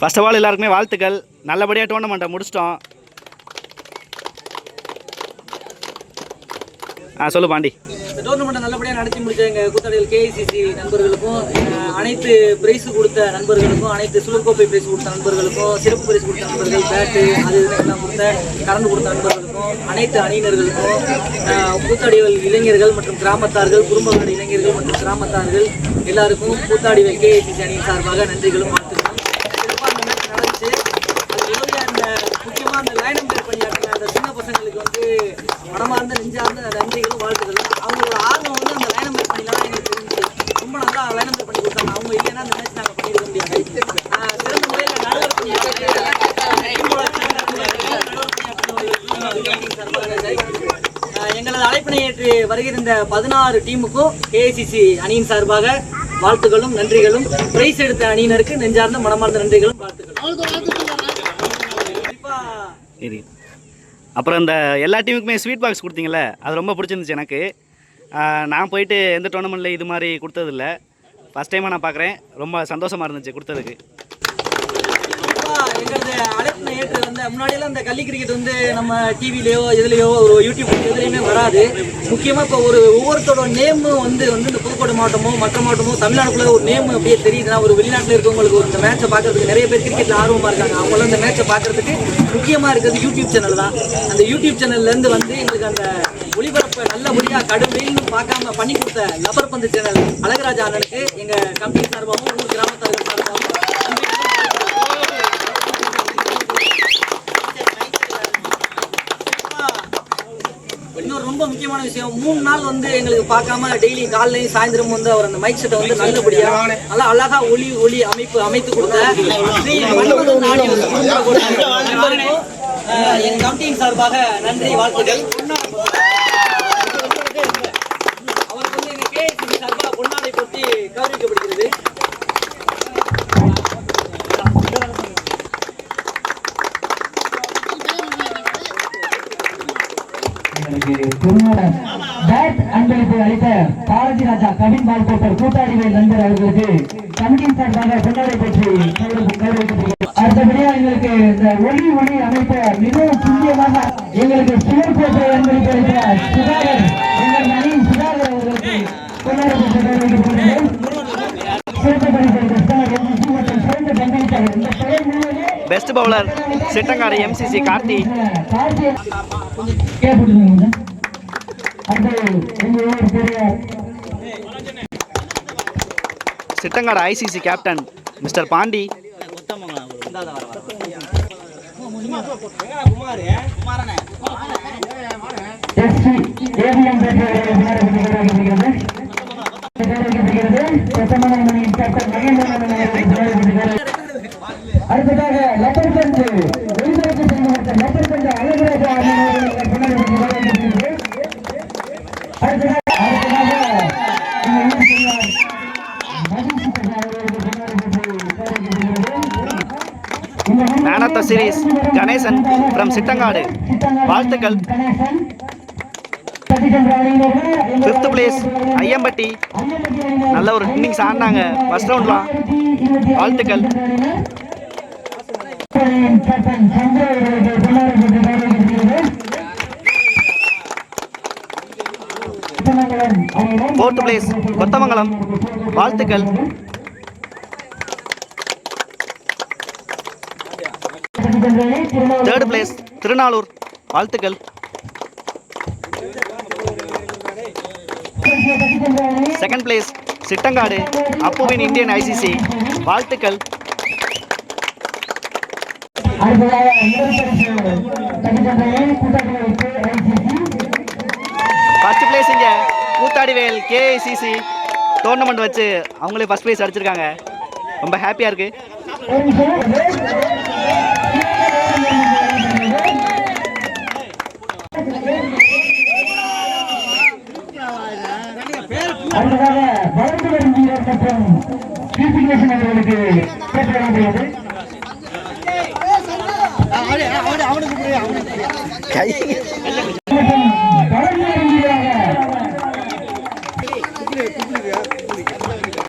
First of all எல்லாருக்குமே வாழ்த்துக்கள். நல்லபடியாக டோர்னமெண்ட்டை முடிச்சிட்டோம். சொல்லு பாண்டி. இந்த டோர்னமெண்ட்டை நல்லபடியாக நடத்தி முடிச்ச எங்கள் கூத்தாடிகள் கேஐசிசி நண்பர்களுக்கும், அனைத்து பிரைஸு கொடுத்த நண்பர்களுக்கும், அனைத்து சுழற்கோப்பை பிரைஸ் கொடுத்த நண்பர்களுக்கும், சிறப்பு பிரைஸ் கொடுத்த நண்பர்கள், பேட்டு அது எல்லாம் கொடுத்த கரண்ட் கொடுத்த நண்பர்களுக்கும், அனைத்து அணியினர்களுக்கும், கூத்தாடிகள் இளைஞர்கள் மற்றும் கிராமத்தார்கள், குடும்பங்களோட இளைஞர்கள் மற்றும் கிராமத்தார்கள் எல்லாருக்கும் கூத்தாடிகள் கேஐசிசி அணியின் சார்பாக நன்றிகளும் வாழ்த்துக்களும். சிறப்பாக அந்த மேட்ச் நடந்துச்சு. அது உதவியாக அந்த முக்கியமாக அந்த லைன் நம்பர் பணியாற்றின அந்த சின்ன பசங்களுக்கு வந்து மனமார்ந்த நெஞ்சார்ந்த நன்றிகளும் வாழ்த்துக்களும். அவங்களோட ஆர்வம் வந்து அந்த லைன் நம்பர் பண்ணிலாம் எங்களுக்கு தெரிஞ்சு ரொம்ப நல்லா லைன் நம்பர் பண்ணி கொடுத்தாங்க. அவங்க இல்லைன்னா அந்த மேட்ச் நாங்கள் பண்ணியிருக்க முடியாது. சிறந்த முறையில் நடுவர் எங்களது அழைப்பினை ஏற்று வருகிற 16 டீமுக்கும் கேஐசிசி அணியின் சார்பாக வாழ்த்துக்களும் நன்றிகளும். பிரைஸ் எடுத்த அணியினருக்கு நெஞ்சார்ந்த மனமார்ந்த நன்றிகளும் வாழ்த்துக்களும். அப்புறம் இந்த எல்லா டீமுக்குமே ஸ்வீட் பாக்ஸ் கொடுத்தீங்களே, அது ரொம்ப பிடிச்சிருந்துச்சு எனக்கு. நான் போயிட்டு எந்த டோர்னமெண்ட்டில் இது மாதிரி கொடுத்ததில்ல, ஃபஸ்ட் டைமாக நான் பார்க்குறேன். ரொம்ப சந்தோஷமாக இருந்துச்சு கொடுத்ததுக்கு. எங்களது அழைப்பினை ஏற்று வந்த முன்னாடியெல்லாம் இந்த கல்லி கிரிக்கெட் வந்து நம்ம டிவிலையோ இதுலையோ ஒரு யூடியூப் எதுலையுமே வராது. முக்கியமாக இப்போ ஒவ்வொருத்தரோட நேமும் வந்து இந்த புதுக்கோட்டை மாவட்டமோ மற்ற மாவட்டமோ தமிழ்நாடுக்குள்ளே ஒரு நேம் அப்படியே தெரியுதுன்னா, ஒரு வெளிநாட்டில் இருக்கவங்களுக்கு இந்த மேட்சை பார்க்கறதுக்கு நிறைய பேர் கிரிக்கெட்டில் ஆர்வமாக இருக்காங்க. அவங்களாம் இந்த மேட்சை பார்க்கறதுக்கு முக்கியமாக இருக்கிறது யூடியூப் சேனல் தான். அந்த யூடியூப் சேனல்லேருந்து வந்து எங்களுக்கு அந்த ஒளிபரப்பை நல்லபடியாக கடுமையில்னு பார்க்காம பண்ணி கொடுத்த லப்பர் பந்து சேனல் அழகராஜா அண்ணனுக்கு எங்கள் கம்பெனி சார்பாகவும் ஊர் கிராமத்தார்கள் சார்பாகவும் இன்னொரு ரொம்ப முக்கியமான விஷயம், 3 நாள் வந்து எங்களுக்கு பார்க்காம டெய்லி காலையும் சாயந்தரம் வந்து அவர் அந்த மைக் செட்டை வந்து நல்லபடியா நல்லா அழகா ஒளி அமைத்து கொடுத்த ஸ்ரீ மன்மதன் ஆடியோ என் கமிட்டியின் சார்பாக நன்றி வாழ்த்துக்கள். அவருக்கு வந்து எங்க கேஐசிசி சார்பாக பொன்னாடை போட்டி கௌரவிக்கப்படுகிறது. பேட் அன்பளிப்பு அளித்த பாரதி ராஜா கவின் பால்கோட்டர் கூத்தாடிகள் நண்பர் அவர்களுக்கு கமிட்டியின் சார்பாக பொன்னாடை பற்றி கௌரவிக்கப்படுகிறது. அடுத்தபடியாக எங்களுக்கு இந்த ஒளி அமைத்த மிகவும் துல்லியமாக எங்களுக்கு சுழற்கோப்பை அன்பளிப்பு அளித்த சுதாகர், எங்கள் அணியின் சுதாகர் அவர்களுக்கு பொன்னாடை பற்றி கௌரவிக்கப்படுகிறது. சிறப்பு பரிசு ஸ்டார் எம்சிசி மற்றும் சிறந்த பங்களிப்பாளர் இந்த படை முழுவதும் best bowler Chittangadu MCC Karthi. Chittangadu ICC captain mister Pandi. அடுத்ததாக லப்பர் பந்து ஒளிபரப்பு செய்யப்பட்ட லப்பர் பந்து Alagaraja man of the series Ganesan from Chittangadu. வாழ்த்துக்கள். 5th place Ayyampatti. நல்ல ஒரு இன்னிங்ஸ் ஆடினாங்க ஃபர்ஸ்ட் ரவுண்ட்லாம். வாழ்த்துக்கள். Fourth place Kothamangalam. வாழ்த்துக்கள். Third place Thirunalur. வாழ்த்துக்கள். செகண்ட் பிளேஸ் சிட்டங்காடு அப்புவின் இந்தியன் ஐசிசி. வாழ்த்துக்கள். ஃபர்ஸ்ட் பிளேஸ் இங்கே கூத்தாடிவேல் கேஐசிசி டோர்னமெண்ட் வச்சு அவங்களே ஃபர்ஸ்ட் பிளேஸ் அடிச்சிருக்காங்க. ரொம்ப ஹாப்பியாக இருக்கு. அடுத்ததாக வளர்ந்து வரும் வீரர் மற்றும் கீர்த்திகேசன் அவர்களுக்கு கேட்டு வழங்கப்படுகிறது. கை